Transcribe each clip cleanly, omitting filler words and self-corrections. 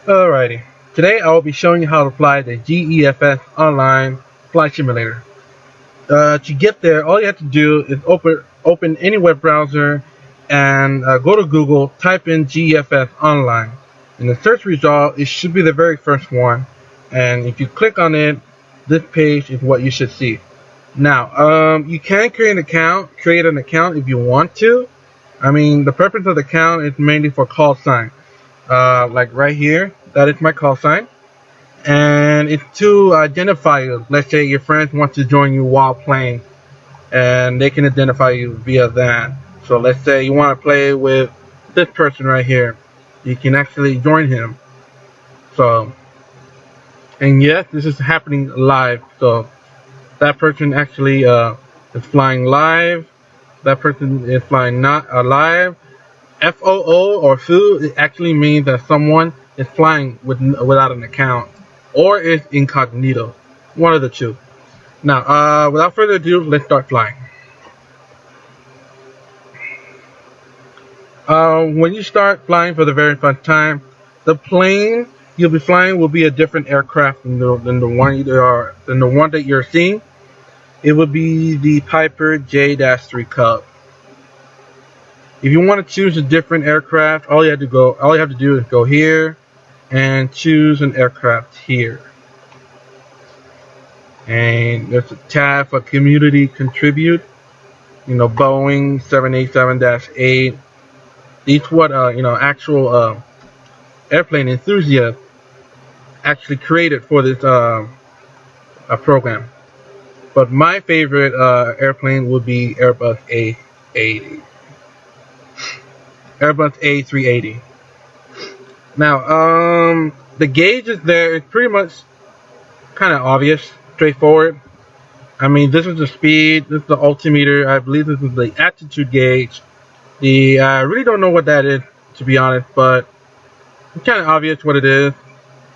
Alrighty, today I will be showing you how to fly the GEFS-Online Flight Simulator. To get there, all you have to do is open any web browser and go to Google, type in GEFS Online. In the search result, it should be the very first one, and if you click on it, this page is what you should see. Now, you can create an account if you want to. I mean, the purpose of the account is mainly for call sign. Like right here, that is my call sign, and it's to identify you. Let's say your friends want to join you while playing, and they can identify you via that. So let's say you want to play with this person right here, you can actually join him. So, and yes, this is happening live. So that person actually is flying live. That person is flying not alive. FOO or foo, it actually means that someone is flying without an account or is incognito. One of the two. Now, without further ado, let's start flying. When you start flying for the very first time, the plane you'll be flying will be a different aircraft than the one that you're seeing. It will be the Piper J-3 Cub. If you want to choose a different aircraft, all you have to do is go here and choose an aircraft here. And there's a tab for community contribute. You know, Boeing 787-8. These what actual airplane enthusiasts actually created for this program. But my favorite airplane would be Airbus A80. Airbus A380. Now, the gauge is there. It's pretty much kind of obvious, straightforward. I mean, this is the speed. This is the altimeter. I believe this is the altitude gauge. I really don't know what that is, to be honest, but it's kind of obvious what it is.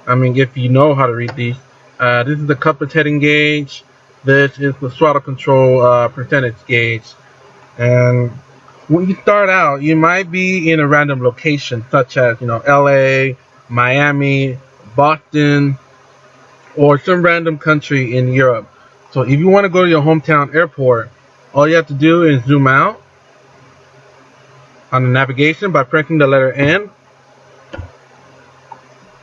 I mean, if you know how to read these. This is the compass heading gauge. This is the throttle control percentage gauge. And when you start out, you might be in a random location, such as, LA, Miami, Boston, or some random country in Europe. So if you want to go to your hometown airport, all you have to do is zoom out on the navigation by pressing the letter N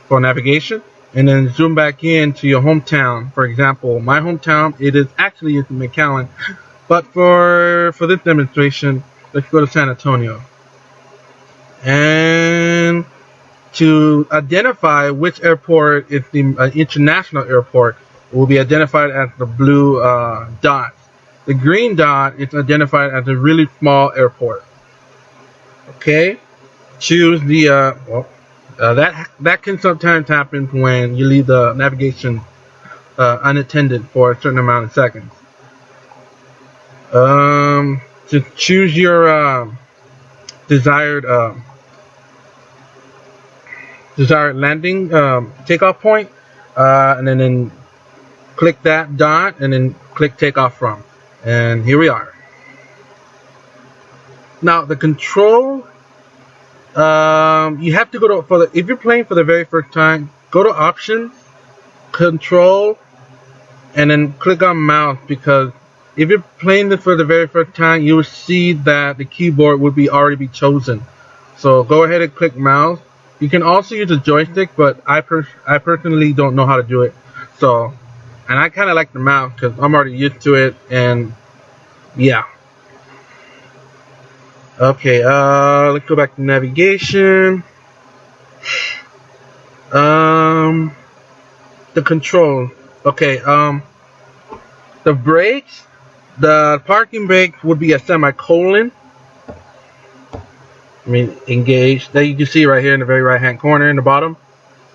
for navigation, and then zoom back in to your hometown. For example, my hometown, it is actually in McAllen, but for this demonstration, let's go to San Antonio. And to identify which airport is the international airport, it will be identified as the blue dot. The green dot is identified as a really small airport. Okay, choose the that can sometimes happen when you leave the navigation unattended for a certain amount of seconds. To choose your desired landing takeoff point, and then click that dot and then click takeoff from, and here we are. Now the control, you have to go to if you're playing for the very first time, go to options, control, and then click on mouse, because if you're playing this for the very first time, you will see that the keyboard would already be chosen. So go ahead and click mouse. You can also use a joystick, but I personally don't know how to do it. So, and I kind of like the mouse because I'm already used to it, and yeah. Okay, let's go back to navigation. The controls. Okay, the brakes. The parking brake would be a semicolon. I mean, engage. That you can see right here in the very right hand corner in the bottom.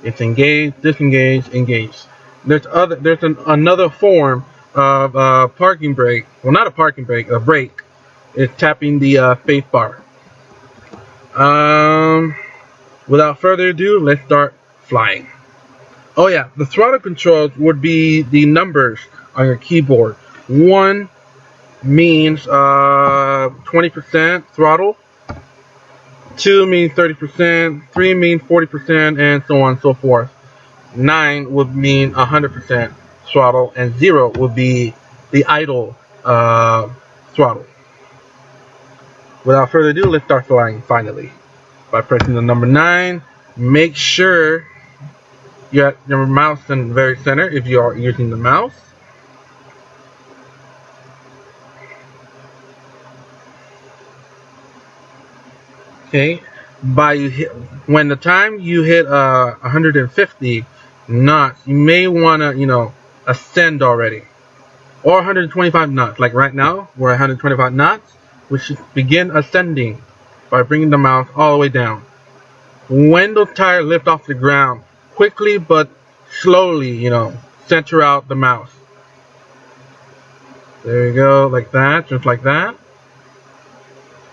It's engage, disengage, engage. There's another form of parking brake. Well, not a parking brake, a brake. It's tapping the space bar. Without further ado, let's start flying. Oh yeah, the throttle controls would be the numbers on your keyboard. 1 means 20% throttle. 2 means 30%, 3 means 40%, and so on and so forth. 9 would mean 100% throttle, and 0 would be the idle throttle. Without further ado, let's start flying finally. By pressing the number 9, make sure you have your mouse in the very center if you are using the mouse. Okay, when the time you hit 150 knots, you may want to ascend already, or 125 knots. Like right now, we're at 125 knots. We should begin ascending by bringing the mouse all the way down. When those tires lift off the ground, quickly but slowly, center out the mouse. There you go, like that, just like that.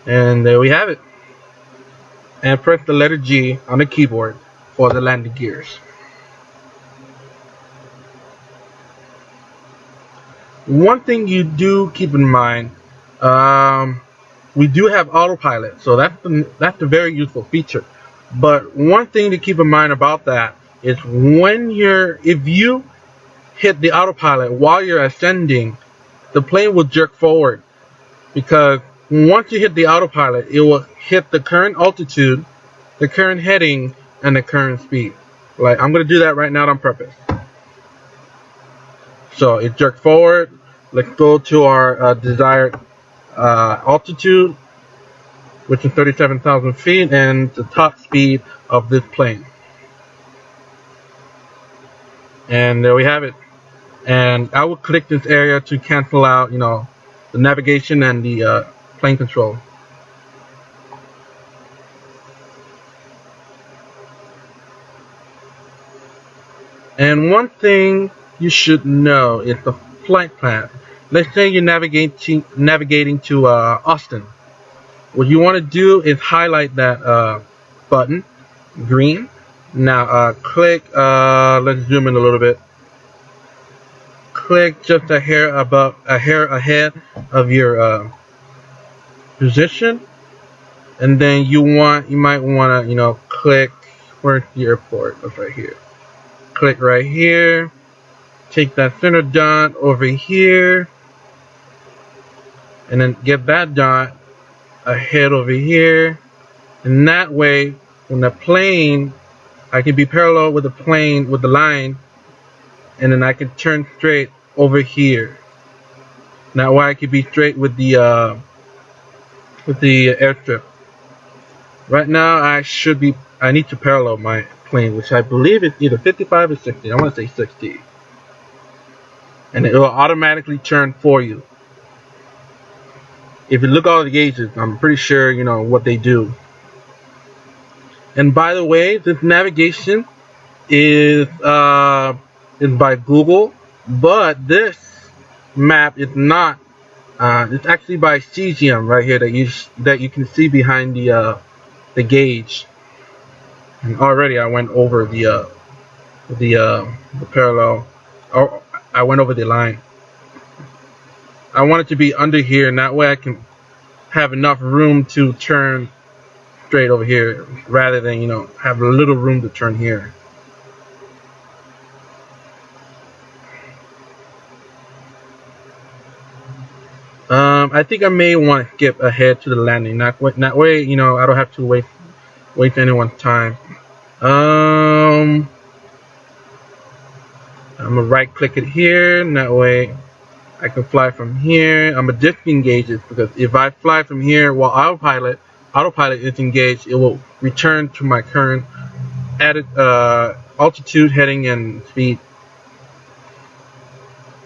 And there we have it. And press the letter G on the keyboard for the landing gears. One thing you do keep in mind, we do have autopilot, so that's a very useful feature. But one thing to keep in mind about that is if you hit the autopilot while you're ascending, the plane will jerk forward, because once you hit the autopilot, it will hit the current altitude, the current heading, and the current speed. Like, I'm going to do that right now on purpose. So it jerked forward. Let's go to our desired altitude, which is 37,000 feet, and the top speed of this plane. And there we have it. And I will click this area to cancel out, the navigation and the plane control. And one thing you should know is the flight plan. Let's say you're navigating to Austin. What you want to do is highlight that button, green. Now click, let's zoom in a little bit. Click just a hair ahead of your position, and then you might want to click, where's the airport? That's right here. Click right here, take that center dot over here, and then get that dot ahead over here, and that way when the plane, I can be parallel with the plane with the line, and then I can turn straight over here. That way I can be straight with the airstrip. Right now I need to parallel my plane, which I believe is either 55 or 60. I want to say 60. And it will automatically turn for you. If you look at all the gauges, I'm pretty sure you know what they do. And by the way, this navigation is by Google, but this map is not. It's actually by Cesium right here that you can see behind the gauge. And already I went over the parallel. Or I went over the line. I want it to be under here, and that way I can have enough room to turn straight over here, rather than have a little room to turn here. I think I may want to skip ahead to the landing. That way, I don't have to waste anyone's time. I'm gonna right click it here, and that way I can fly from here. I'm gonna disengage it, because if I fly from here while autopilot is engaged, it will return to my current altitude, heading, and speed.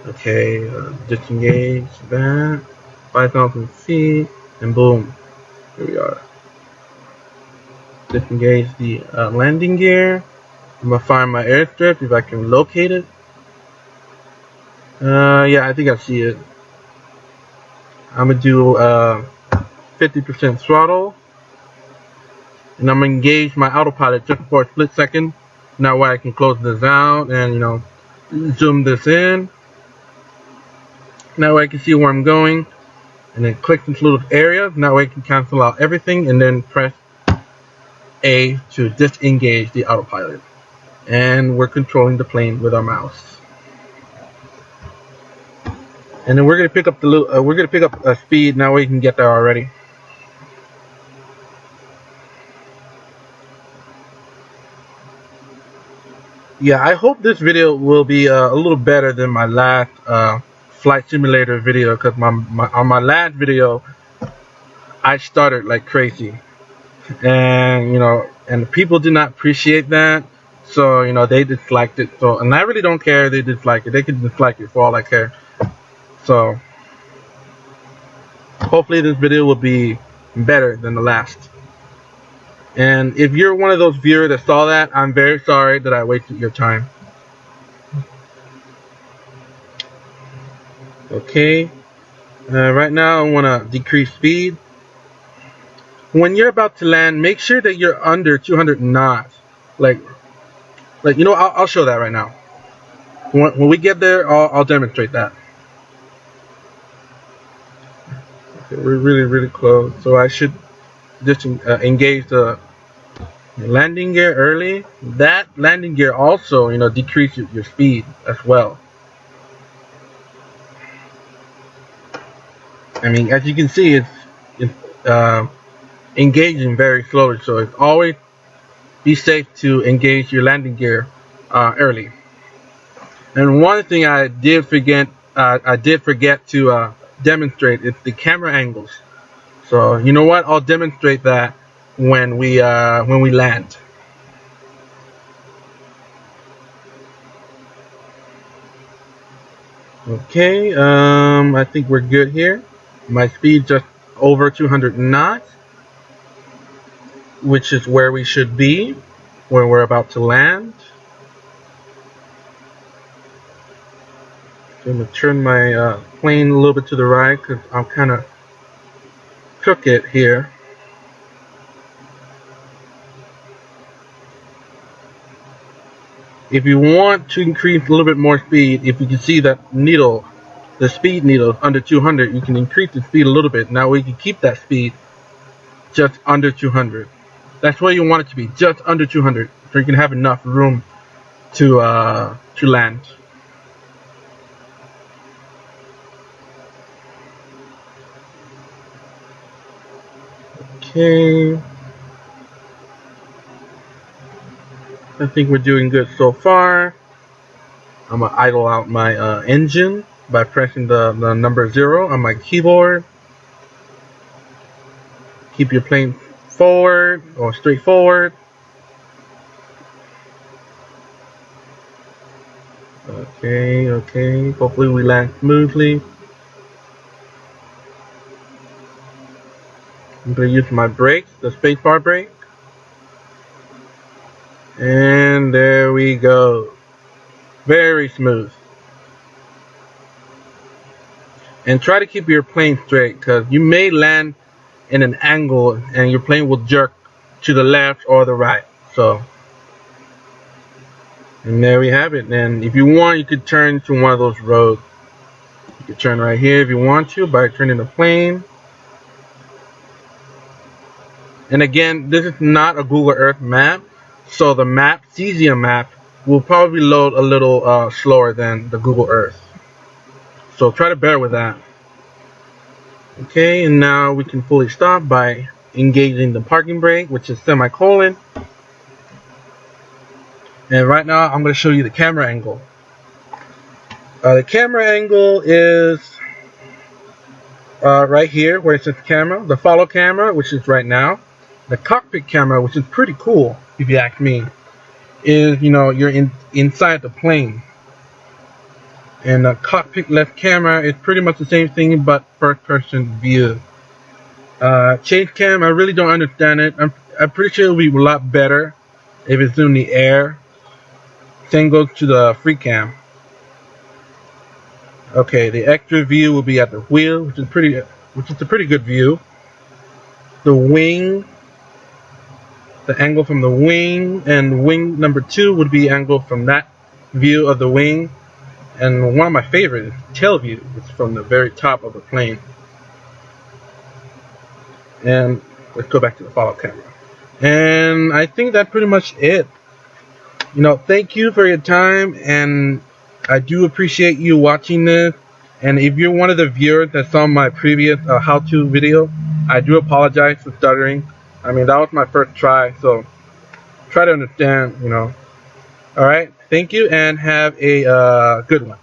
Okay, disengage that. 5,000 feet, and boom, here we are. Disengage the landing gear. I'm gonna find my airstrip if I can locate it. Yeah, I think I see it. I'm gonna do 50% throttle, and I'm gonna engage my autopilot just for a split second. Now way I can close this out and zoom this in. Now way I can see where I'm going, and then click this little area. Now way I can cancel out everything, and then press A to disengage the autopilot. And we're controlling the plane with our mouse. And then we're gonna pick up speed. Now we can get there already. Yeah, I hope this video will be a little better than my last flight simulator video, because on my last video I started like crazy, and and people did not appreciate that, so they disliked it. So, and I really don't care if they dislike it. They can dislike it for all I care. So hopefully this video will be better than the last. And if you're one of those viewers that saw that, I'm very sorry that I wasted your time. Okay, right now I want to decrease speed. When you're about to land, make sure that you're under 200 knots. I'll show that right now. When we get there, I'll demonstrate that. Okay, we're really close, so I should just engage the landing gear early. That landing gear also, decreases your speed as well. I mean, as you can see, it's engaging very slowly, so it's always be safe to engage your landing gear early. And one thing I did forget to demonstrate is the camera angles. So you know what? I'll demonstrate that when we land. Okay, I think we're good here. My speed just over 200 knots, which is where we should be when we're about to land. So I'm gonna turn my plane a little bit to the right because I'm kind of crooked here. If you want to increase a little bit more speed, if you can see that needle, the speed needle under 200, you can increase the speed a little bit. Now we can keep that speed just under 200. That's where you want it to be, just under 200, so you can have enough room to land. Okay, I think we're doing good so far. I'm gonna idle out my engine by pressing the number 0 on my keyboard. Keep your plane forward or straight forward. Okay, hopefully we land smoothly. I'm going to use my brakes, the spacebar brake. And there we go. Very smooth. And try to keep your plane straight, because you may land in an angle and your plane will jerk to the left or the right. So, and there we have it. And if you want, you could turn to one of those roads. You could turn right here if you want to by turning the plane. And again, this is not a Google Earth map, so the map, Cesium map, will probably load a little slower than the Google Earth. So try to bear with that. Okay, and now we can fully stop by engaging the parking brake, which is semicolon. And right now, I'm going to show you the camera angle. The camera angle is right here, where it says camera. The follow camera, which is right now. The cockpit camera, which is pretty cool, if you ask me, is, you're inside the plane. And the cockpit left camera is pretty much the same thing, but first person view. Chase cam, I really don't understand it. I'm pretty sure it'll be a lot better if it's in the air. Same goes to the free cam. Okay, the extra view will be at the wheel, which is a pretty good view. The wing, the angle from the wing, and wing number 2 would be angle from that view of the wing. And one of my favorites is tail view, which is from the very top of the plane. And let's go back to the follow camera. And I think that's pretty much it. Thank you for your time, and I do appreciate you watching this. And if you're one of the viewers that saw my previous how-to video, I do apologize for stuttering. I mean, that was my first try, so try to understand. All right, thank you, and have a good one.